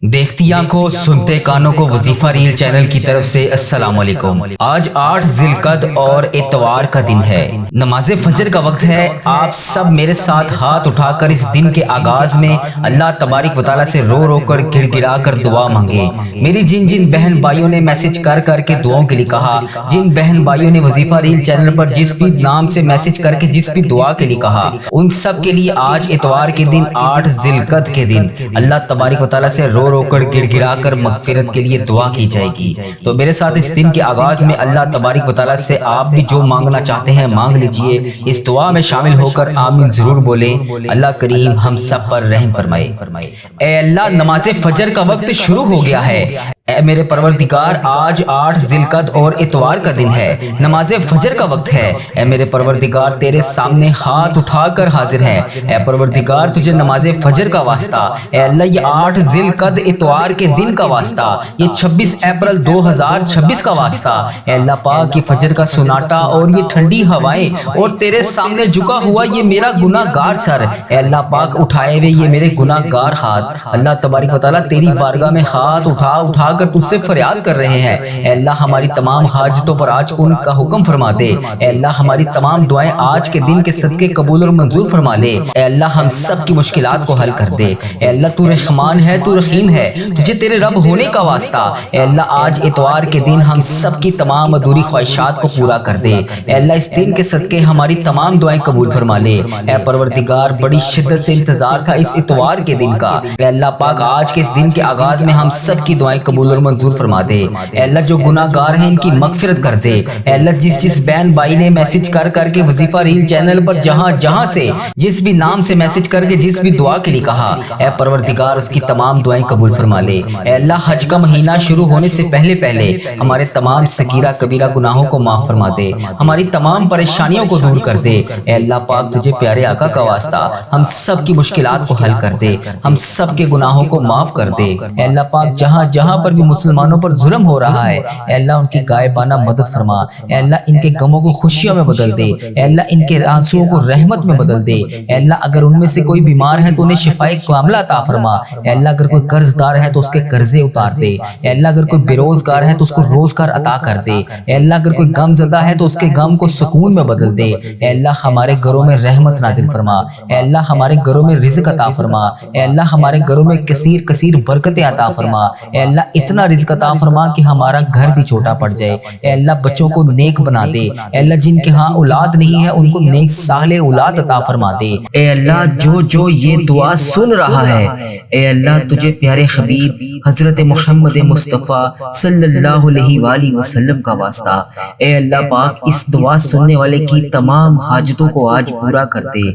دیکھتی آنکھوں سنتے کانوں کو وظیفہ ریل چینل کی طرف سے السلام علیکم۔ آج 8 ذی القعدہ اور اتوار کا دن ہے، نماز فجر کا وقت ہے۔ آپ سب میرے ساتھ ہاتھ اٹھا کر اس دن کے آغاز میں اللہ تبارک و تعالیٰ سے رو رو کر گڑ گڑا کر دعا مانگے۔ میری جن بہن بھائیوں نے میسج کر کے دعاؤں کے لیے کہا، جن بہن بھائیوں نے وظیفہ ریل چینل پر جس بھی نام سے میسج کر کے جس بھی دعا کے لیے کہا، ان سب کے لیے آج اتوار کے دن 8 ذی القعدہ کے دن اللہ تبارک و تعالیٰ سے رو کر گڑ گڑا کر مغفرت کے لیے دعا کی جائے گی۔ تو میرے ساتھ اس دن کے آغاز میں اللہ تبارک و تعالیٰ سے آپ بھی جو مانگنا چاہتے ہیں مانگ لیجئے۔ اس دعا میں شامل ہو کر آمین ضرور بولیں۔ اللہ کریم ہم سب پر رحم فرمائے۔ اے اللہ، نماز فجر کا وقت شروع ہو گیا ہے۔ اے میرے پروردگار، آج 8 ذی القعدہ اور اتوار کا دن ہے، نماز فجر کا وقت ہے۔ اے میرے پروردگار، تیرے سامنے ہاتھ اٹھا کر حاضر ہیں۔ اے پروردگار، تجھے نماز فجر کا واسطہ، اے اللہ یہ 8 ذی القعدہ اتوار کے دن کا واسطہ، یہ 26 اپریل 2026 کا واسطہ، اے اللہ پاک یہ فجر کا سناٹا اور یہ ٹھنڈی ہوائیں اور تیرے سامنے جھکا ہوا یہ میرا گناہ گار سر، اے اللہ پاک اٹھائے ہوئے یہ میرے گناہ گار ہاتھ، اللہ تبارک و تعالیٰ تیری بارگاہ میں ہاتھ اٹھا کر تجھ سے فریاد کر رہے ہیں۔ اے اللہ ہماری تمام حاجتوں پر آج ان کا حکم فرما دے۔ اے اللہ ہماری تمام دعائیں آج کے دن کے صدقے قبول اور منظور فرما لے۔ اے اللہ ہم سب کی مشکلات کو حل کر دے۔ اے اللہ تو رحمان ہے، تو رحیم ہے، تجھے تیرے رب ہونے کا واسطہ، اے اللہ آج اتوار کے دن ہم سب کی تمام ادھوری خواہشات کو پورا کر دے۔ اے اللہ اس دن کے صدقے ہماری تمام دعائیں قبول فرما لے۔ اے پروردگار، بڑی شدت سے انتظار تھا اس اتوار کے دن کا۔ اے اللہ پاک آج کے اس دن کے آغاز میں ہم سب کی دعائیں قبول اور منظور فرما دے۔ اے اللہ جو گناہ گار ہیں ان کی مغفرت کر دے۔ اے اللہ جس بہن بھائی نے میسج کر کے وظیفہ ریل چینل پر جہاں سے جس بھی نام سے میسج کر کے جس بھی دعا کے لیے کہا، اے پروردگار اس کی تمام دعائیں قبول فرما لے۔ اے اللہ حج کا مہینہ شروع ہونے سے پہلے ہمارے تمام صغیرہ کبیرہ گناہوں کو معاف فرما دے، ہماری تمام پریشانیوں کو دور کر دے۔ اے اللہ پاک تجھے پیارے آقا کا واسطہ ہم سب کی مشکلات کو حل کر دے، ہم سب کے گناہوں کو معاف کر دے۔ اے اللہ پاک جہاں پر بھی مسلمانوں پر ظلم ہو رہا ہے، اے اللہ ان کی غائبانہ مدد فرما۔ اے اللہ ان کے غموں کو خوشیوں میں بدل دے۔ اے اللہ ان کے آنسوؤں کو رحمت میں بدل دے۔ اے اللہ اگر ان میں سے کوئی بیمار ہے تو انہیں شفائے کاملہ عطا فرما۔ اے اللہ اگر کوئی قرض دار ہے تو اس کے قرضے اتار دے۔ اے اللہ اگر کوئی بے روزگار ہے تو اس کو روزگار عطا کر دے۔ اے اللہ اگر کوئی غم زدہ ہے تو اس کے غم کو سکون میں بدل دے۔ اے اللہ ہمارے گھروں میں رحمت نازل فرما۔ اے اللہ ہمارے گھروں میں رزق عطا فرما۔ اے اللہ ہمارے گھروں میں کثیر برکتیں عطا فرما۔ اے اللہ اتنا رزق عطا فرما کہ ہمارا گھر بھی چھوٹا پڑ جائے۔ اے اللہ بچوں کو نیک بنا دے۔ اے اللہ جن کے ہاں اولاد نہیں ہے ان کو نیک صالح اولاد عطا فرما دے۔ اے اللہ جو یہ دعا سن رہا ہے، اے اللہ تجھے پیارے حبیب حضرت محمد مصطفیٰ صلی اللہ علیہ وآلہ وسلم کا واسطہ، اے اللہ پاک اس دعا سننے والے کی تمام حاجتوں کو آج پورا کر دے۔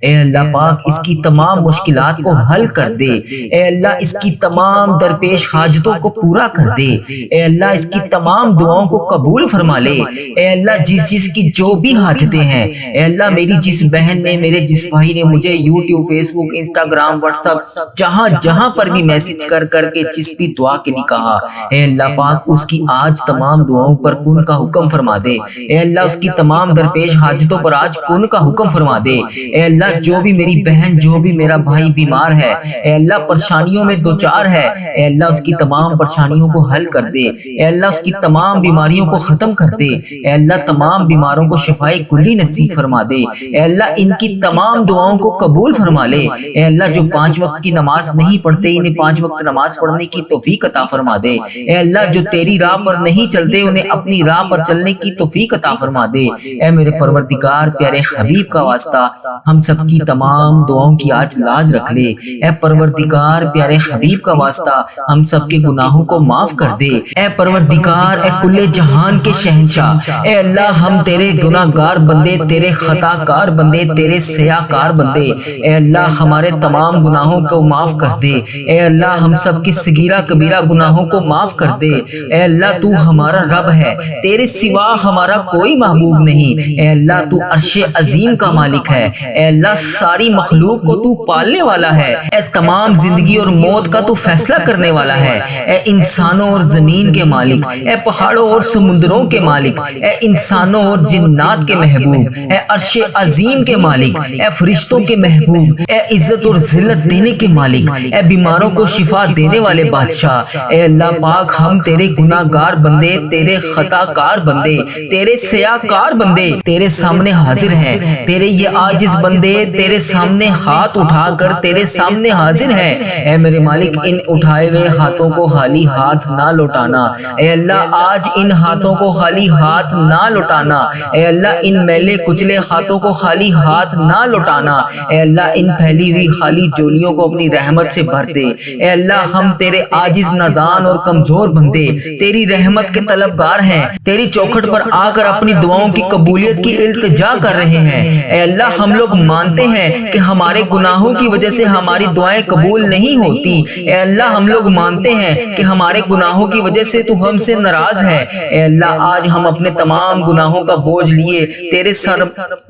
اے اللہ پاک اس کی تمام مشکلات کو حل کر دے۔ اے اللہ اس کی تمام درپیش حاجتوں کو پورا کر دے۔ اے اللہ اس کی تمام دعاؤں کو قبول فرما لے۔ اے اللہ جس کی جو بھی حاجتیں ہیں، اے اللہ میری جس بہن نے، میرے جس بھائی نے مجھے یوٹیوب، فیس بک، انسٹاگرام، واٹس ایپ جہاں پر بھی میسج کر کے جس بھی دعا کے لیے کہا، اے اللہ پاک اس کی آج تمام دعاؤں پر کن کا حکم فرما دے۔ اے اللہ اس کی تمام درپیش حاجتوں پر آج کن کا حکم فرما دے۔ اے اللہ جو بھی میری بہن، جو بھی میرا بھائی بیمار ہے، اے اللہ پریشانیوں میں دوچار ہے، اے اللہ اس کی تمام پریشانیوں کو حل کر دے۔ اے اللہ اس کی تمام بیماریوں کو ختم کر دے۔ اے اللہ تمام بیماروں کو شفائے کلی نصیب فرما دے۔ اے اللہ ان کی تمام دعاؤں کو قبول فرما لے۔ اے اللہ جو 5 وقت کی نماز نہیں پڑھتے انہیں 5 وقت نماز پڑھنے کی توفیق عطا فرما دے۔ اے اللہ جو تیری راہ پر نہیں چلتے انہیں اپنی راہ پر چلنے کی توفیق عطا فرما دے۔ اے میرے پروردگار، پیارے حبیب کا واسطہ ہم سب کی تمام دعاؤں کی آج لاج رکھ لے۔ اے پروردگار، پیارے حبیب کا واسطہ ہم سب کے گناہوں کو معاف کر دے۔ اے پروردگار، اے کل جہان کے شہنشاہ، اے اللہ ہم تیرے گناہ گار بندے، تیرے خطا کار بندے، تیرے سیاہ کار بندے، اے اللہ ہمارے تمام گناہوں کو معاف کر دے۔ اے اللہ ہم سب کی صغیرہ کبیرہ گناہوں کو معاف کر دے۔ اے اللہ تو ہمارا رب ہے، تیرے سوا ہمارا کوئی محبوب نہیں۔ اے اللہ تو عرش عظیم کا مالک ہے۔ اے اللہ ساری مخلوق کو تو پالنے والا ہے۔ اے تمام زندگی اور موت کا تو فیصلہ کرنے والا ہے۔ اے انسانوں اور زمین کے مالک، اے پہاڑوں اور سمندروں کے مالک، اے انسانوں اور جنات کے محبوب، اے عرش عظیم کے مالک، اے فرشتوں کے محبوب، اے عزت اور ذلت دینے کے مالک، اے بیماروں کو شفا دینے والے بادشاہ، اے اللہ پاک ہم تیرے گناہ گار بندے، تیرے خطا کار بندے، تیرے سیاہ کار بندے تیرے سامنے حاضر ہیں۔ تیرے یہ عاجز بندے تیرے سامنے ہاتھ اٹھا کر تیرے سامنے حاضر ہیں۔ اے میرے مالک ان اٹھائے ہوئے ہاتھوں کو خالی ہاتھ نہ لوٹانا، اے اللہ آج ان ہاتھوں کو خالی ہاتھ نہ لوٹانا، اے اللہ ان میلے کچلے ہاتھوں کو خالی ہاتھ نہ لوٹانا، اے اللہ ان پھیلی ہوئی خالی جولیوں کو اپنی رحمت سے بھر دے۔ اے اللہ ہم تیرے عاجز نادان اور کمزور بندے تیری رحمت کے طلبگار ہیں، تیری چوکھٹ پر آ کر اپنی دعاؤں کی قبولیت کی التجا کر رہے ہیں۔ اے اللہ ہم لوگ مانتے ہیں کہ ہمارے گناہوں کی وجہ سے ہماری دعائیں قبول نہیں ہوتی، اے اللہ ہم لوگ مانتے ہیں کہ ہمارے گناہوں کی وجہ سے تو ہم سے ناراض ہے۔ اے اللہ آج ہم اپنے تمام گناہوں کا بوجھ لیے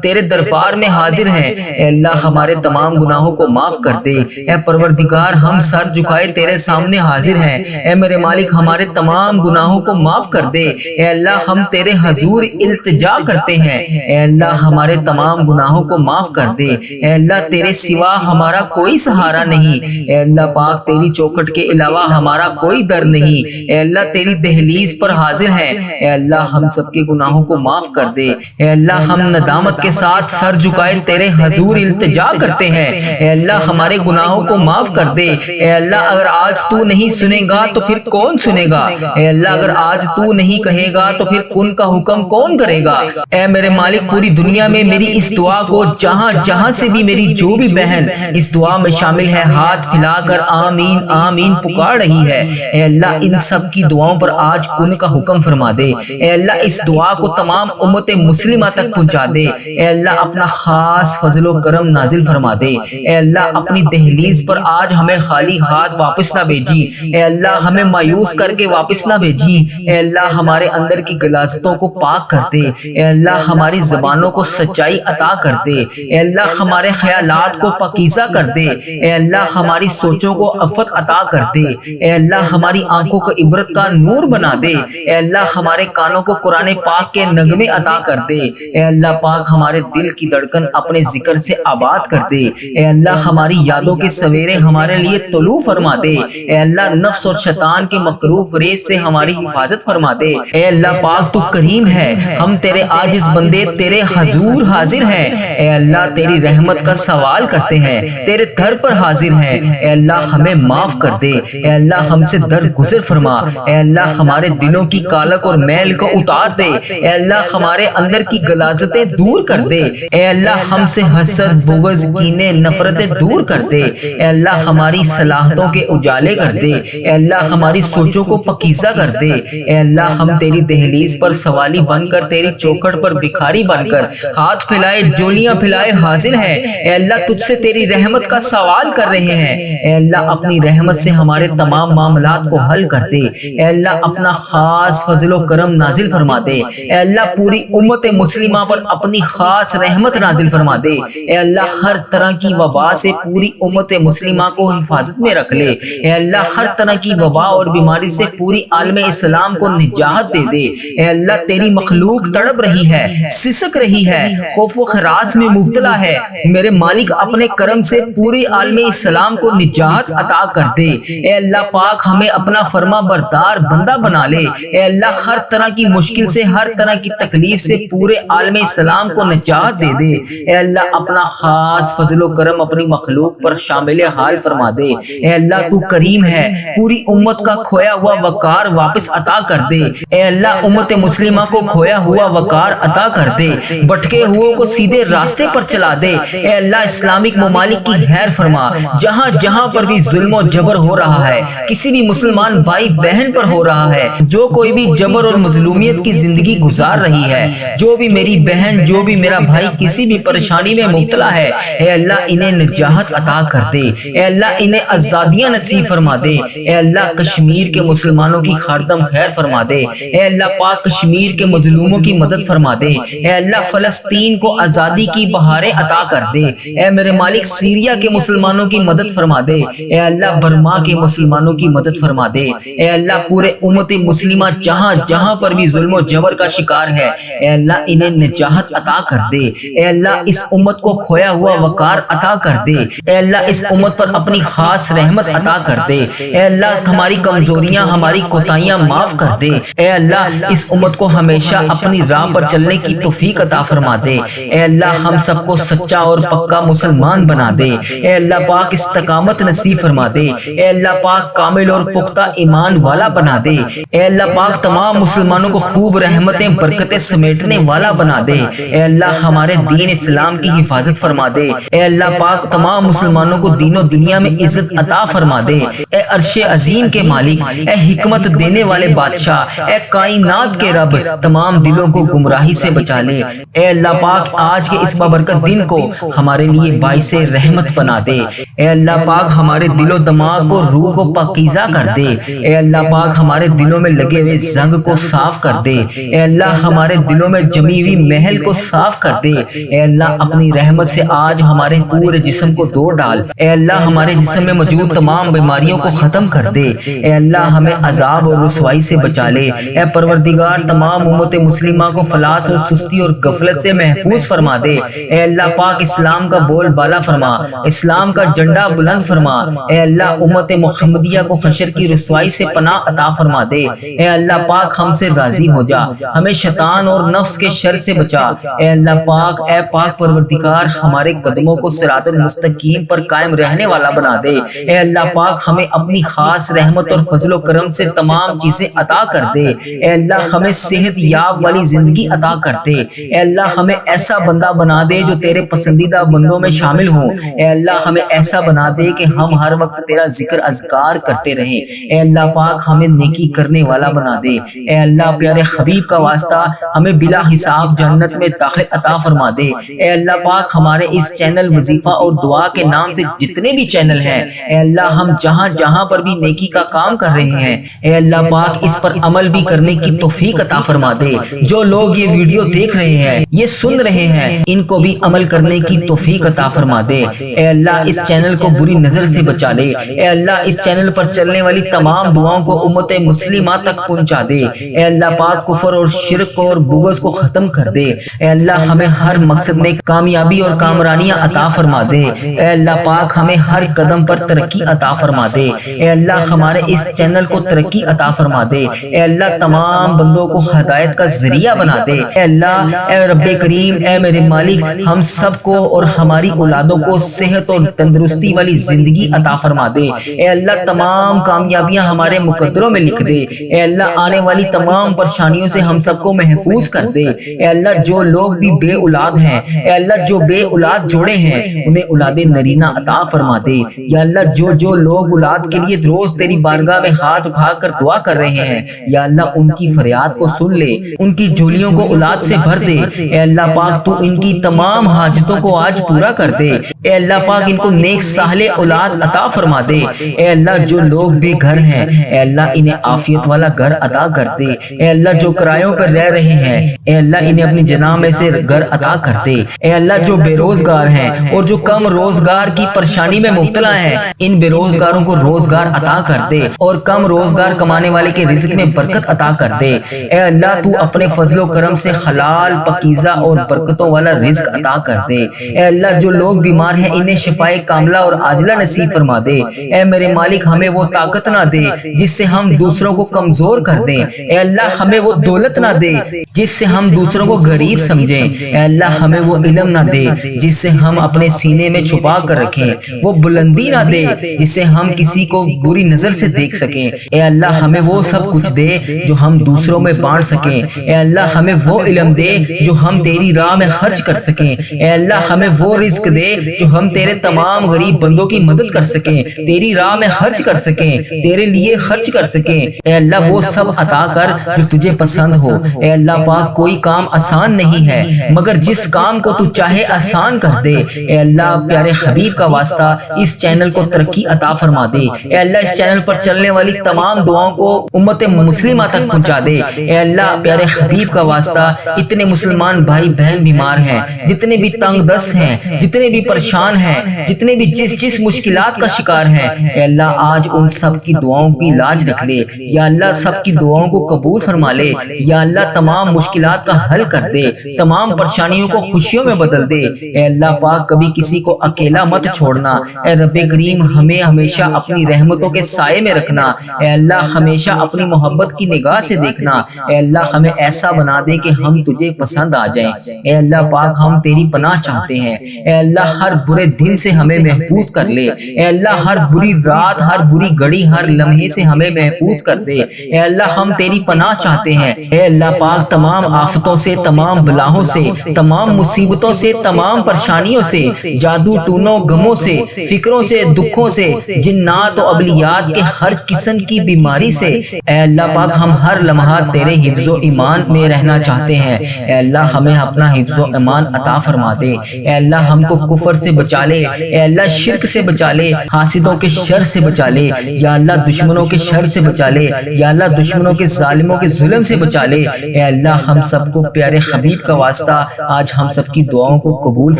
تیرے دربار میں حاضر ہیں۔ اے اللہ ہمارے تمام گناہوں کو معاف کر دے۔ اے پروردگار ہم سر جھکائے تیرے سامنے حاضر ہیں، اے میرے مالک ہمارے تمام گناہوں کو معاف کر دے۔ اے اللہ ہم تیرے حضور التجا کرتے ہیں، اے اللہ ہمارے تمام گناہوں کو معاف کر دے۔ اے اللہ تیرے سوا ہمارا کوئی سہارا نہیں، اے اللہ پاک تیری چوکھٹ کے علاوہ ہمارا کوئی در نہیں، اے اللہ تیری دہلیز پر حاضر ہیں، اے اللہ ہم سب کے گناہوں کو معاف کر دے۔ اے اللہ ہم ندامت کے ساتھ سر جھکائے تیرے حضور التجا کرتے ہیں، اے اللہ ہمارے گناہوں کو معاف کر دے۔ اے اللہ اگر آج تو نہیں سنے گا تو پھر کون سنے گا؟ اے اللہ اگر آج تو نہیں کہے گا تو پھر کن کا حکم کون کرے گا؟ اے میرے مالک پوری دنیا میں میری اس دعا کو جہاں سے بھی میری جو بھی بہن اس دعا میں شامل ہے ہاتھ پھیلا کر آمین آمین پکار رہی ہے، اے اللہ ان سب کی دعاؤں پر آج کن کا حکم فرما دے۔ اے اللہ اس دعا کو تمام امت مسلمہ تک پہنچا دے۔ اے اللہ اپنا خاص فضل و کرم نازل فرما دے۔ اے اللہ اپنی دہلیز پر آج ہمیں خالی ہاتھ واپس نہ بھیجی، اے اللہ ہمیں مایوس کر کے واپس نہ بھیجی، اے اللہ ہمارے اندر کی غلاظتوں کو پاک کر دے، اے اللہ ہماری زبانوں کو سچائی عطا کر دے، اے اللہ ہمارے خیالات کو پاکیزہ کر دے، اے اللہ ہماری سوچوں کو عفت عطا کر دے، اے اللہ ہماری آنکھوں کو عبرت کا نور بنا دے، اے اللہ ہمارے کانوں کو قرآن پاک کے نغمے عطا کر دے، اے اللہ پاک ہمارے دل کی دھڑکن اپنے ذکر سے آباد کر دے، اے اللہ ہماری یادوں کے سویرے ہمارے لیے طلوع فرما دے، اے اللہ نفس اور شیطان کے مکروہ فریب سے ہماری حفاظت فرما دے۔ اے اللہ پاک تو کریم ہے، ہم تیرے عاجز بندے تیرے حضور حاضر ہیں، اے اللہ تیری رحمت کا سوال کرتے ہیں، تیرے در پر حاضر ہیں، اے اللہ ہمیں معاف کر دے، اے اللہ ہم سے درگزر فرما، اے اللہ ہمارے دلوں کی کالک اور میل کو اتار دے، اے اللہ ہمارے اندر کی غلاظتیں دور کر دے، اے اللہ ہم سے حسد بغض کینے نفرتیں دور کر دے، اے اللہ ہماری صلاحتوں کے اجالے کر دے، اے اللہ ہماری سوچوں کو پاکیزہ کر دے، اے اللہ ہم تیری دہلیز پر سوالی بن کر تیری چوکھٹ پر بھکاری بن کر ہاتھ پھیلائے جولیاں پھیلائے حاضر ہیں، اے اللہ تجھ سے تیری رحمت کا سوال کر رہے ہیں، اے اللہ اپنی رحمت سے ہمارے تمام معاملات کو حل کر دے، اے اللہ اپنا خاص فضل و کرم نازل فرما دے، اے اللہ پوری امت مسلمہ پر اپنی خاص رحمت نازل فرما دے، اے اللہ ہر طرح کی وبا سے پوری امت مسلمہ کو حفاظت میں رکھ لے، اے اللہ ہر طرح کی وبا اور بیماری سے پوری عالم اسلام کو نجات دے دے، اے اللہ تیری مخلوق تڑپ رہی ہے، سسک رہی ہے، خوف و خراس میں مبتلا ہے، میرے مالک اپنے کرم سے پوری عالم اسلام کو نجات عطا کر دے، اے اللہ پاک ہمیں اپنا فرما بردار بندہ بنا لے، اے اللہ ہر طرح کی مشکل سے ہر طرح کی تکلیف سے پورے عالم اسلام کو نجات دے دے، اے اللہ اپنا خاص فضل و کرم اپنی مخلوق پر شامل حال فرما دے، اے اللہ تو کریم ہے، پوری امت کا کھویا ہوا وقار واپس عطا کر دے، اے اللہ امت مسلمہ کو کھویا ہوا وقار عطا کر دے، بھٹکے ہوئے کو سیدھے راستے پر چلا دے، اے اللہ اسلامک ممالک کی خیر فرما، جہاں جہاں پر بھی ظلم و جبر ہو رہا ہے، کسی بھی مسلمان بھائی بہن پر ہو رہا ہے، جو کوئی بھی جبر اور مظلومیت کی زندگی گزار رہی ہے، جو بھی میری بہن جو بھی میرا بھائی کسی بھی پریشانی میں مبتلا ہے، اے اللہ انہیں نجات عطا کر دے، اے اللہ انہیں آزادیاں نصیب فرما دے، اے اللہ کشمیر کے مسلمانوں کی خاردم خیر فرما دے، اے اللہ پاک کشمیر کے مظلوموں کی مدد فرما دے، اے اللہ فلسطین کو آزادی کی بہاریں عطا کر دے، اے میرے مالک سیریا کے مسلمانوں کی مدد فرما دے، اے اللہ برما کے مسلمانوں کی مدد فرما دے۔ اے اللہ پورے امت مسلمہ جہاں جہاں پر بھی ظلم و جبر کا شکار ہے، اے اللہ انہیں نجات عطا کر دے۔ اے اللہ اس امت کو کھویا ہوا وقار عطا کر دے۔ اے اللہ اس امت پر اپنی خاص رحمت عطا کر دے۔ اے اللہ ہماری کمزوریاں ہماری کوتاہیاں معاف کر دے۔ اے اللہ اس امت کو ہمیشہ اپنی راہ پر چلنے کی توفیق عطا فرما دے۔ اے اللہ ہم سب کو سچا اور پکا مسلمان بنا دے۔ اے اللہ پاک استقامت نصیب فرما دے۔ اے اللہ پاک کامل اور پختہ ایمان والا بنا دے۔ اے اللہ پاک تمام مسلمانوں کو خوب رحمتیں برکتیں سمیٹنے والا بنا دے۔ اے اللہ ہمارے دین اسلام کی حفاظت فرما دے۔ اے اللہ پاک تمام مسلمانوں کو دین و دنیا میں عزت عطا فرما دے۔ اے عرش عظیم کے مالک، اے حکمت دینے والے بادشاہ، اے کائنات کے رب، تمام دلوں کو گمراہی سے بچا لے۔ اے اللہ پاک آج کے اس بابرکت دن کو ہمارے لیے باعث رحمت بنا دے۔ اے اللہ پاک ہمارے دل و دماغ کو روح کو پاکیزہ کر دے۔ اے اللہ پاک ہمارے دلوں میں لگے ہوئے زنگ کو صاف کر دے۔ اے اللہ ہمارے دلوں میں جمی ہوئی محل کو صاف کر دے۔ اے اللہ اپنی رحمت سے آج ہمارے پورے جسم کو دھو ڈال۔ اے اللہ ہمارے جسم میں موجود تمام بیماریوں کو ختم کر دے۔ اے اللہ ہمیں عذاب اور رسوائی سے بچا لے۔ اے پروردگار تمام امت مسلمہ کو فلاس اور سستی اور غفلت سے محفوظ فرما دے۔ اے اللہ پاک اسلام کا بول بالا فرما، اسلام کا جھنڈا بلند فرما۔ اے اللہ امت محمدیہ کو حشر کی رسوائی سے پناہ عطا فرما دے۔ اے اللہ پاک ہم سے راضی ہو جا، ہمیں شیطان اور نفس کے شر سے بچا۔ اے اللہ پاک، اے پاک پروردگار ہمارے قدموں کو صراط المستقیم پر قائم رہنے والا بنا دے۔ اے اللہ پاک ہمیں اپنی خاص رحمت اور فضل و کرم سے تمام چیزیں عطا کر دے۔ اے اللہ ہمیں صحت یاب والی زندگی عطا کر دے۔ اے اللہ ہمیں ایسا بندہ بنا دے جو تیرے پسندیدہ بندوں میں شامل ہوں۔ اے اللہ ہمیں ایسا بنا دے کہ ہم ہر وقت تیرا ذکر اذکار کرتے رہیں۔ اے اللہ پاک ہمیں نیکی کرنے والا بنا دے۔ اے اللہ پیارے حبیب کا واسطہ ہمیں بلا حساب جنت میں داخل عطا فرما دے۔ اے اللہ پاک ہمارے اس چینل وظیفہ اور دعا کے نام سے جتنے بھی چینل ہیں، اے اللہ ہم جہاں جہاں پر بھی نیکی کا کام کر رہے ہیں، اے اللہ پاک اس پر عمل بھی کرنے کی توفیق عطا فرما دے۔ جو لوگ یہ ویڈیو دیکھ رہے ہیں، یہ سن رہے ہیں، ان کو بھی عمل کرنے کی توفیق عطا فرما دے۔ اے اللہ اس چینل کو بری نظر سے بچا لے۔ اے اللہ اس چینل پر چلنے والی تمام دعاؤں کو امت مسلمہ تک پہنچا دے۔ اے اللہ پاک کفر اور شرک اور بغض کو ختم کر دے۔ اے اللہ ہمیں ہر مقصد میں کامیابی اور کامرانیاں عطا فرما دے۔ اے اللہ پاک ہمیں ہر قدم پر ترقی عطا فرما دے۔ اے اللہ ہمارے اس چینل کو ترقی عطا فرما دے۔ اے اللہ تمام بندوں کو ہدایت کا ذریعہ بنا دے۔ اے اللہ، اے رب کریم، اے میرے مالک، ہم سب کو اور ہماری اولادوں کو صحت اور تندرستی والی زندگی عطا فرما دے۔ اے اللہ تمام کامیابیاں ہمارے مقدروں میں لکھ دے۔ اے اللہ آنے والی تمام پریشانیوں سے ہم سب کو محفوظ کر دے۔ اے اللہ جو لوگ بھی بے اولاد ہیں، اے اللہ جو بے اولاد جوڑے ہیں، انہیں اولاد نرینہ عطا فرما دے۔ یا اللہ جو لوگ اولاد کے لیے روز تیری بارگاہ میں ہاتھ اٹھا کر دعا کر رہے ہیں، یا اللہ ان کی فریاد کو سن لے، ان کی جھولیوں کو اولاد سے بھر دے۔ اے اللہ پاک تو ان کی تمام حاجتوں کو آج پورا کر دے۔ اے اللہ پاک ان کو نیک صالح اولاد عطا فرما دے۔ اے اللہ جو لوگ بے گھر ہیں، اے اللہ انہیں عافیت والا گھر عطا کر دے۔ اے اللہ جو کرایوں پر رہ رہے ہیں، اے اللہ انہیں اپنی جناح میں سے گھر عطا کر دے۔ اے اللہ جو بے روزگار ہیں اور جو کم روزگار کی پریشانی میں مبتلا ہیں، ان بے روزگاروں کو روزگار عطا کر دے اور کم روزگار کمانے والے کے رزق میں برکت عطا کر دے۔ اے اللہ تو اپنے فضل و کرم سے حلال پاکیزہ اور برکتوں والا رزق عطا کر دے۔ اے اللہ جو لوگ بیمار ہیں انہیں شفائے کاملہ اور عاجلہ نصیب فرما دے۔ اے میرے مالک ہمیں وہ طاقت نہ دے جس سے ہم دوسروں کو کمزور کر دیں۔ اے اللہ ہمیں وہ دولت نہ دے جس سے ہم دوسروں کو غریب سمجھیں۔ اے اللہ ہمیں وہ علم نہ دے جس سے ہم اپنے سینے میں چھپا کر رکھیں، وہ بلندی نہ دے جس سے ہم کسی کو بری نظر سے دیکھ سکیں۔ اے اللہ ہمیں وہ سب کچھ دے جو ہم دوسروں میں بانٹ سکیں۔ اے اللہ ہمیں وہ علم دے جو ہم تیری راہ میں خرچ کر سکیں۔ اے اللہ ہمیں وہ رزق دے جو ہم تیرے تمام غریب بندوں کی مدد کر سکیں، تیری راہ میں خرچ کر سکیں، تیرے لیے خرچ کر سکیں۔ اے اللہ وہ سب عطا کر جو تجھے پسند ہو۔ اے اللہ پاک کوئی کام آسان نہیں ہے مگر جس کام کو تو چاہے آسان کر دے۔ اے اللہ پیارے حبیب کا واسطہ اس چینل کو ترقی عطا فرما دے۔ اے اللہ اس چینل پر چلنے والی تمام دعاؤں کو امت مسلمہ تک پہنچا دے۔ اے اللہ پیارے حبیب کا واسطہ اتنے مسلمان بھائی بہن بیمار ہیں، جتنے بھی تنگ دست ہیں، جتنے بھی پریشان پریشان ہیں، جتنے بھی جس مشکلات کا شکار ہیں، اے اللہ آج ان سب کی دعاؤں کی لاج رکھ لے یا اللہ، سب کی دعاؤں کو قبول فرما لے یا اللہ، تمام مشکلات کا حل کر دے، تمام پریشانیوں کو خوشیوں میں بدل دے۔ اے اللہ پاک کبھی کسی کو اکیلا مت چھوڑنا، اے رب کریم ہمیں ہمیشہ اپنی رحمتوں کے سائے میں رکھنا، اے اللہ ہمیشہ اپنی محبت کی نگاہ سے دیکھنا، اے اللہ ہمیں ایسا بنا دے کہ ہم تجھے پسند آ جائیں۔ اے اللہ پاک ہم تیری پناہ چاہتے ہیں، اے اللہ ہر برے دن سے ہمیں محفوظ کر لے، اے اللہ ہر بری رات، ہر بری گھڑی، ہر لمحے سے ہمیں محفوظ کر دے، اے اللہ ہم تیری پناہ چاہتے ہیں۔ اے اللہ پاک تمام آفتوں سے، تمام بلاؤں سے، تمام مصیبتوں سے، تمام پریشانیوں سے، جادو ٹونوں غموں سے، فکروں سے، دکھوں سے، جنات و ابلیات کے ہر قسم کی بیماری سے، اے اللہ پاک ہم ہر لمحہ تیرے حفظ و ایمان میں رہنا چاہتے ہیں۔ اے اللہ ہمیں اپنا حفظ و ایمان عطا فرما دے، اے اللہ ہم کو کفر سے بچا لے، اے اللہ شرک سے بچا لے، حاسدوں کے شر سے بچا لے یا اللہ، دشمنوں کے شر سے بچا لے یا اللہ، دشمنوں کے ظالموں کے ظلم سے بچا لے۔ اے اللہ ہم سب کو پیارے حبیب کا واسطہ آج ہم سب کی دعاؤں کو قبول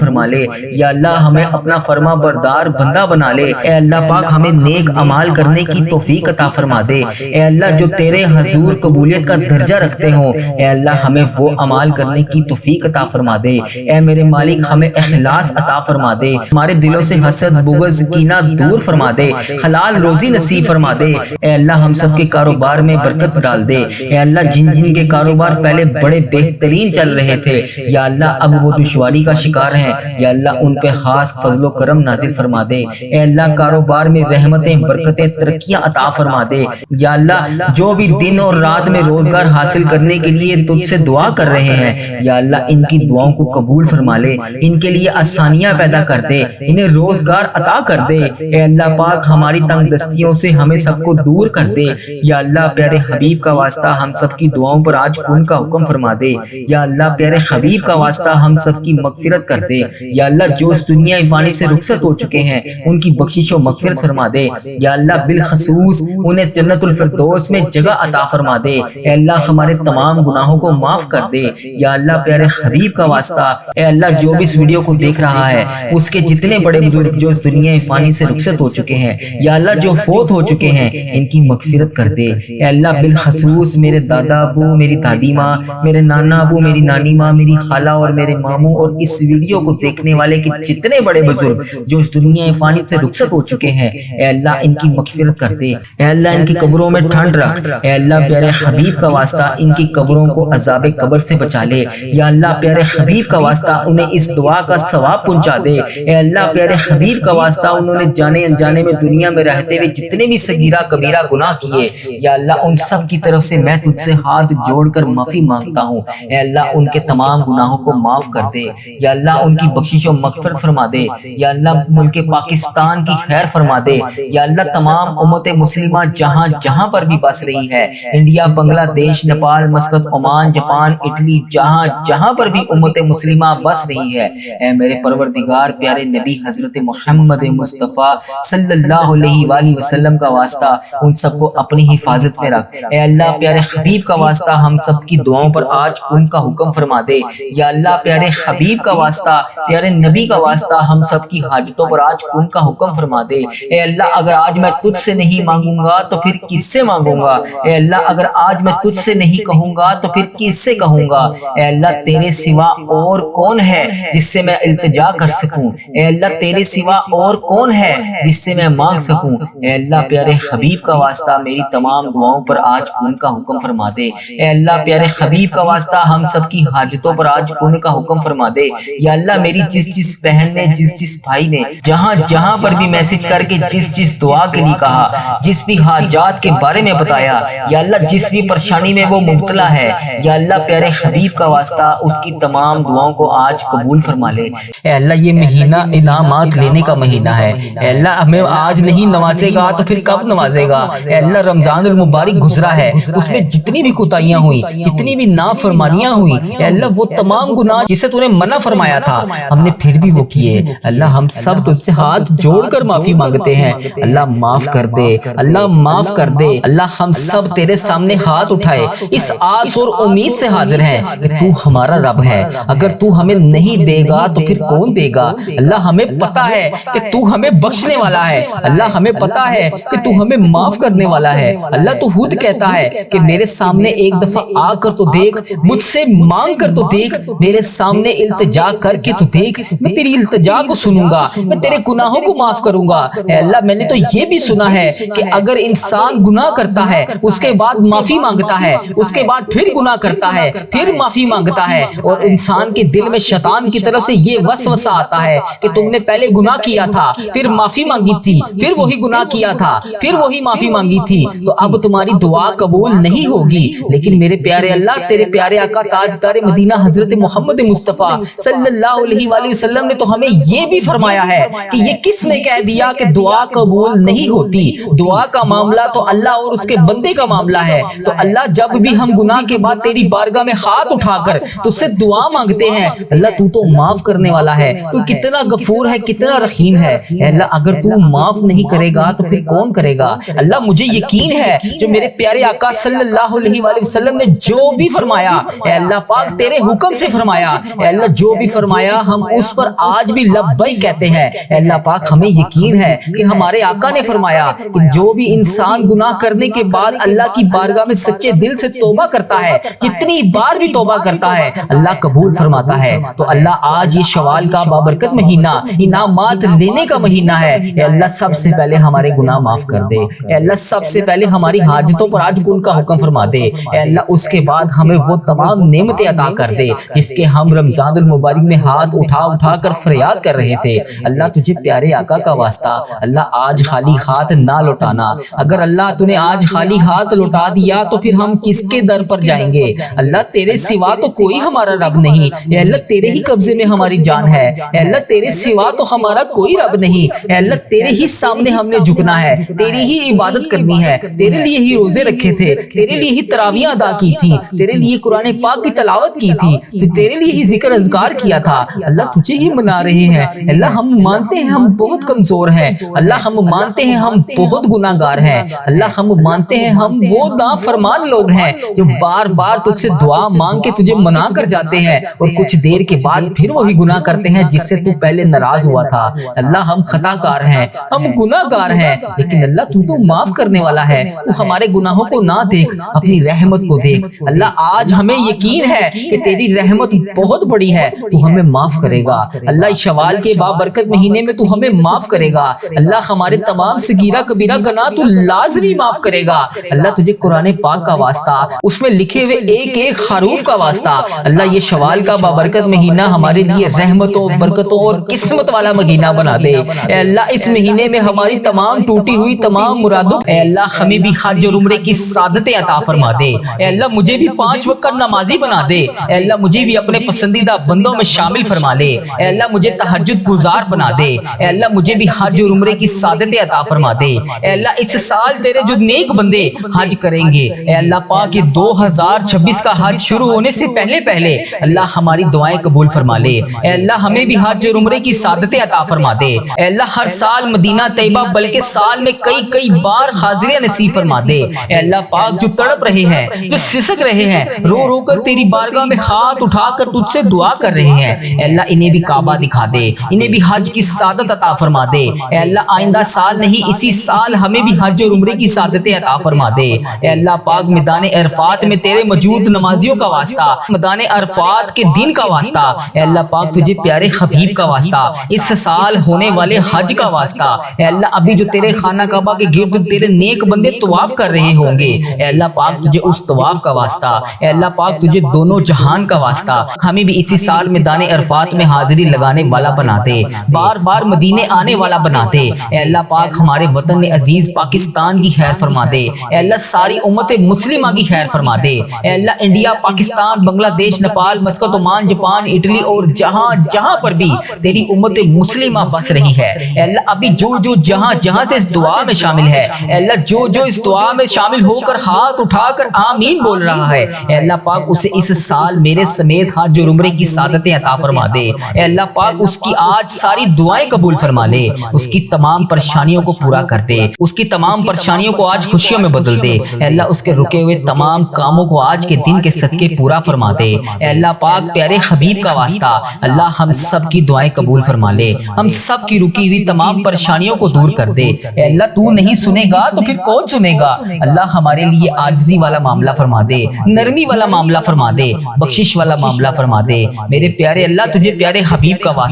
فرما لے یا اللہ، ہمیں اپنا فرما بردار بندہ بنا لے۔ اے اللہ پاک ہمیں نیک اعمال کرنے کی توفیق عطا فرما دے، اے اللہ جو تیرے حضور قبولیت کا درجہ رکھتے ہوں، اے اللہ ہمیں وہ اعمال کرنے کی توفیق عطا فرما دے۔ اے میرے مالک ہمیں اخلاص عطا فرما دے، ہمارے دلوں سے حسد، بغض، کینہ دور فرما دے، حلال روزی نصیب فرما دے۔ اے اللہ ہم سب کے کاروبار میں برکت ڈال دے، اے اللہ جن کے کاروبار پہلے بڑے بہترین چل رہے تھے یا اللہ اب وہ دشواری کا شکار ہیں، یا اللہ ان پہ خاص فضل و کرم نازل فرما دے۔ اے اللہ کاروبار میں رحمتیں، برکتیں، ترقیاں عطا فرما دے یا اللہ، جو بھی دن اور رات میں روزگار حاصل کرنے کے لیے تجھ سے دعا کر رہے ہیں یا اللہ ان کی دعاؤں کو قبول فرما لے، ان کے لیے آسانیاں پیدا کر دے، انہیں روزگار عطا کر دے۔ اے اللہ پاک ہماری تنگ دستیوں سے ہمیں سب کو دور کر دے یا اللہ، پیارے حبیب کا واسطہ ہم سب کی دعاؤں پر آج کن کا حکم فرما دے یا اللہ، پیارے حبیب کا واسطہ ہم سب کی مغفرت کر دے یا اللہ، جو اس دنیا فانی سے رخصت ہو چکے ہیں ان کی بخشش و مغفرت فرما دے یا اللہ، بالخصوص انہیں جنت الفردوس میں جگہ عطا فرما دے۔ اے اللہ ہمارے تمام گناہوں کو معاف کر دے یا اللہ، پیارے حبیب کا واسطہ اے اللہ، جو بھی اس ویڈیو کو دیکھ رہا ہے اس کے جتنے بڑے بزرگ جو اس دنیا فانی سے رخصت ہو چکے ہیں یا اللہ، جو فوت ہو چکے ہیں ان کی مغفرت کر دے۔ اے اللہ بالخصوص میرے دادا ابو، میری دادی ماں، میرے نانا ابو، میری نانی ماں، میری خالہ اور میرے ماموں اور اس ویڈیو کو دیکھنے والے کے جتنے بڑے بزرگ جو اس دنیا فانی سے رخصت ہو چکے ہیں، اے اللہ ان کی مغفرت کر دے۔ اے اللہ ان کی قبروں میں ٹھنڈ رکھ، اے اللہ پیارے حبیب کا واسطہ ان کی قبروں کو عذاب قبر سے بچا لے یا اللہ، پیارے حبیب کا واسطہ انہیں اس دعا کا ثواب پہنچا دے۔ اے اللہ پیارے حبیب کا واسطہ انہوں نے جانے انجانے میں دنیا میں رہتے ہوئے جتنے بھی صغیرہ کبیرہ گناہ کیے یا اللہ، ان سب کی طرف سے میں تجھ سے ہاتھ جوڑ کر معافی مانگتا ہوں۔ اے اللہ ان کے تمام گناہوں کو معاف کر دے یا اللہ، ان کی بخشش و مغفرت فرما دے یا اللہ، ملک پاکستان کی خیر فرما دے یا اللہ، تمام امت مسلمہ جہاں جہاں پر بھی بس رہی ہے، انڈیا، بنگلہ دیش، Nepal, Muscat, Oman, Japan, Italy, جہاں جہاں پر بھی امت مسلمہ بس رہی ہے، اے میرے پروردگار پیارے نبی حضرت محمد مصطفیٰ صلی اللہ علیہ وآلہ وسلم کا واسطہ ان سب کو اپنی حفاظت میں رکھ۔ اے اللہ پیارے حبیب کا واسطہ ہم سب کی دعاؤں پر آج ان کا حکم فرما دے یا اللہ، پیارے حبیب کا واسطہ، پیارے نبی کا واسطہ ہم سب کی حاجتوں پر آج ان کا حکم فرما دے۔ اے اللہ اگر آج میں تجھ سے نہیں مانگوں گا تو پھر کس سے مانگوں گا؟ اے اللہ اگر آج میں تجھ سے نہیں کہوں گا تو پھر کس سے کہوں گا؟ اے اللہ تیرے سوا اور کون ہے جس سے میں التجا کر سکوں؟ اے اللہ تیرے سوا اور کون ہے جس سے میں مانگ سکوں؟ اے اللہ پیارے حبیب کا واسطہ میری تمام دعاؤں پر آج ان کا حکم فرما دے۔ اے اللہ پیارے حبیب کا واسطہ ہم سب کی حاجتوں پر آج ان کا حکم فرما دے یا اللہ، میری جس بہن نے، جس بھائی نے جہاں جہاں پر بھی میسج کر کے جس دعا کے لیے کہا، جس بھی حاجات کے بارے میں بتایا یا اللہ، جس بھی پریشانی میں وہ مبتلا ہے یا اللہ، پیارے حبیب کا واسطہ اس کی تمام دعاؤں کو آج قبول فرما لے۔ اے اللہ یہ مہینہ انعامات لینے کا مہینہ ہے، اے اللہ ہمیں آج نہیں نوازے گا تو پھر کب نوازے گا؟ اے اللہ رمضان المبارک گزرا ہے، اس میں جتنی بھی کوتاہیاں ہوئی، جتنی بھی نافرمانیاں ہوئی، اے اللہ وہ تمام گناہ جسے تو نے منع فرمایا تھا ہم نے پھر بھی وہ کیے۔ اللہ ہم سب تجھ سے ہاتھ جوڑ کر معافی مانگتے ہیں، اللہ معاف کر دے، اللہ معاف کر دے۔ اللہ ہم سب تیرے سامنے ہاتھ اٹھائے اس آس اور امید سے حاضر ہیں کہ تو ہمارا رب ہے، اگر تو ہمیں نہیں دے گا تو پھر کون دے گا؟ اللہ ہمیں پتا ہے کہ تو ہمیں بخشنے والا ہے، اللہ ہمیں پتا ہے کہ تو ہمیں معاف کرنے والا ہے۔ اللہ تو خود کہتا ہے کہ میرے سامنے ایک دفعہ آ کر تو دیکھ، مجھ سے مانگ کر تو دیکھ، میرے سامنے التجا کر کے تو دیکھ، میں تیری التجا کو سنوں گا، میں تیرے گناہوں کو معاف کروں گا۔ اے اللہ میں نے تو یہ بھی سنا ہے کہ اگر انسان گناہ کرتا ہے اس کے بعد معافی مانگتا ہے، اس کے بعد پھر گناہ کرتا ہے، پھر معافی مانگتا ہے، اور انسان کے دل میں شیطان کی طرف سے یہ وسوسہ آتا ہے کہ تم نے پہلے گناہ کیا تھا، پھر معافی مانگی تھی، پھر وہی گناہ کیا تھا، پھر وہی معافی مانگی تھی، تو اب تمہاری دعا قبول نہیں ہوگی۔ لیکن میرے پیارے اللہ، تیرے پیارے آقا تاجدار مدینہ حضرت محمد مصطفیٰ صلی اللہ علیہ وآلہ وسلم نے تو ہمیں یہ بھی فرمایا ہے کہ یہ کس نے کہہ دیا کہ دعا قبول نہیں ہوتی؟ دعا کا معاملہ تو اللہ اور اس کے بندے کا معاملہ ہے۔ تو اللہ جب بھی ہم گناہ کے بعد تیری بارگاہ میں ہاتھ اٹھا کر تجھ سے دعا مانگتے ہیں، اللہ تو تو معاف کرنے والا ہے، تو کتنا غفور ہے، کتنا رحیم ہے۔ اے اللہ اگر تو معاف نہیں کرے گا تو پھر کون کرے گا؟ اللہ مجھے یقین ہے جو میرے پیارے آقا صلی اللہ علیہ وآلہ وسلم نے جو بھی فرمایا، اے اللہ پاک تیرے حکم سے فرمایا، اے اللہ جو بھی فرمایا ہم اس پر آج بھی لبیک کہتے ہیں۔ اے اللہ پاک ہمیں یقین ہے کہ ہمارے آقا نے فرمایا کہ جو بھی انسان گناہ کرنے کے بعد اللہ کی بارگاہ میں سچے دل سے توبہ کرتا ہے، جتنی بار بھی توبہ کرتا ہے اللہ قبول فرماتا ہے۔ تو اللہ آج یہ شوال کا بابرکت مہینہ انعامات لینے کا مہینہ ہے، اے اللہ سب سے پہلے ہمارے گناہ معاف کر دے، اے اللہ سب سے پہلے ہماری حاجتوں پر آج کل کا حکم فرما دے، اے اللہ اس کے بعد ہمیں وہ تمام نعمتیں عطا کر دے جس کے ہم رمضان المبارک میں ہاتھ اٹھا اٹھا کر فریاد کر رہے تھے۔ اللہ تجھے پیارے آقا کا واسطہ اللہ آج خالی ہاتھ نہ لوٹانا، اگر اللہ تو نے آج خالی ہاتھ لوٹا دیا تو پھر ہم کس کے در پر جائیں گے؟ اللہ تیرے سوا تو کوئی ہمارا رب نہیں، اے اللہ تیرے ہی قبضے میں ہماری جان ہے، اے اللہ تیرے سوا تو ہمارا کوئی رب نہیں، اے اللہ تیرے ہی سامنے ہم نے جھکنا ہے، تیری ہی عبادت کرنی ہے، تیرے لیے ہی روزے رکھے تھے، تیرے لیے ہی تراویح ادا کی تھی، تیرے لیے قرآن پاک کی تلاوت کی تھی، تیرے لیے ہی ذکر اذکار کیا تھا، اللہ تجھے ہی منا رہے ہیں۔ اللہ ہم مانتے ہیں ہم بہت کمزور ہیں، اللہ ہم مانتے ہیں ہم بہت گناہ گار ہیں، اللہ ہم مانتے ہیں ہم وہ نافرمان لوگ ہیں جو بار بار تجھ سے دعا مانگ کے تجھے منا کر جاتے ہیں اور کچھ دیر کے بعد پھر وہی گناہ کرتے ہیں جس سے تو پہلے ناراض ہوا تھا۔ اللہ ہم خطا کار ہیں، ہم گناہ گار ہیں، لیکن اللہ تو معاف کرنے والا ہے، تو ہمارے گناہوں کو نہ دیکھ، اپنی رحمت کو دیکھ۔ اللہ آج ہمیں یقین ہے کہ تیری رحمت بہت بڑی ہے، تو ہمیں معاف کرے گا۔ اللہ شوال کے بابرکت مہینے میں تو ہمیں معاف کرے گا، اللہ ہمارے تمام صغیرہ کبیرہ گناہ تو لازمی معاف کرے گا۔ اللہ تجھے قرآن پاک کا واسطہ، اس میں لکھے ہوئے ایک ایک حروف کا واسطہ، اللہ یہ شوال کا بابرکت مہینہ ہمارے لیے رحمتوں، برکتوں اور قسمت والا مہینہ بنا دے۔ اے اللہ اس مہینے میں ہماری تمام ٹوٹی ہوئی تمام مرادوں، اے اللہ ہمیں بھی حج اور عمرے کی سعادتیں عطا فرما دے۔ اے اللہ مجھے بھی 5 وقت نمازی بنا دے، اے اللہ مجھے بھی اپنے پسندیدہ بندوں میں شامل فرما لے، اے اللہ مجھے تہجد گزار بنا دے، اے اللہ مجھے بھی حج اور عمرے کی سعادتیں عطا فرما دے۔ اے اللہ اس سال تیرے جو نیک بندے حج کریں گے، اے اللہ پاک یہ 2026 کا حج شروع ہونے سے پہلے پہلے اللہ ہماری دعائیں قبول فرما لے۔ اے اللہ ہمیں بھی حج اور عمرے کی سعادتیں عطا فرما دے۔ اے اللہ ہر سال مدینہ طیبہ بلکہ سال میں کئی بار حاضریاں نصیب فرما دے۔ اے اللہ پاک جو تڑپ رہے ہیں، جو سسک رہے ہیں، رو رو کر تیری بارگاہ میں ہاتھ اٹھا کر تجھ سے دعا کر رہے ہیں، اے اللہ انہیں بھی کعبہ دکھا دے، انہیں بھی حج کی سعادت عطا فرما دے۔ اے اللہ آئندہ سال نہیں اسی سال ہمیں بھی حج اور عمرے کی سعادتیں عطا فرما دے۔ اے اللہ پاک میدان عرفات میں تیرے موجود نمازیوں کا واسطہ، میدان عرفات کے دن کا واسطہ، اے اللہ پاک تجھے پیارے حبیب کا واسطہ، اس سال ہونے والے حج کا واسطہ، اے اللہ ابھی جو تیرے خانہ کعبہ کے گرد تیرے نیک بندے طواف کر رہے ہوں گے، اے اللہ پاک تجھے اس طواف کا واسطہ، اے اللہ پاک تجھے دونوں جہان کا واسطہ، ہمیں بھی اسی سال میدان عرفات میں حاضری لگانے والا بنا دے، بار بار مدینے آنے والا بنا دے۔ اے اللہ پاک ہمارے وطن عزیز پاکستان کی خیر فرما دے، اے اللہ ساری امت مسلمہ کی خیر فرما دے۔ اے اللہ انڈیا، پاکستان، بنگلہ دیش، Nepal, Muscat, Oman, Japan, Italy اور جہاں پر بھی تیری امت مسلمہ بس رہی ہے، اے اللہ ابھی جو جہاں سے اس دعا میں شامل ہے، اے اللہ جو اس دعا میں شامل ہو کر ہاتھ اٹھا کر آمین بول رہا ہے، اے اللہ پاک اسے اس سال میرے سمیت حج اور عمرے کی سعادتیں عطا فرما دے۔ اے اللہ پاک اس کی آج ساری دعائیں قبول فرما لے، اس کی تمام پریشانیوں کو پورا کر دے، اس کی تمام پریشانیوں کو آج خوشیوں میں بدل دے۔ اے اللہ اس کے رکے ہوئے تمام کاموں کو آج کے دن کے صدقے پورا فرما دے۔ اے اللہ پاک پیارے حبیب کا واسطہ، اللہ ہم سب کی دعائیں قبول فرما لے، ہم سب کی رکی ہوئی تمام پریشانیوں کو دور کر دے۔ اے اللہ تو نہیں سنے گا تو پھر کون سنے گا؟ اللہ ہمارے لیے عاجزی والا معاملہ فرما دے، نرمی والا معاملہ فرما دے، بخشش والا معاملہ فرما دے۔ میرے پیارے اللہ، تجھے پیارے حبیب کا واسطہ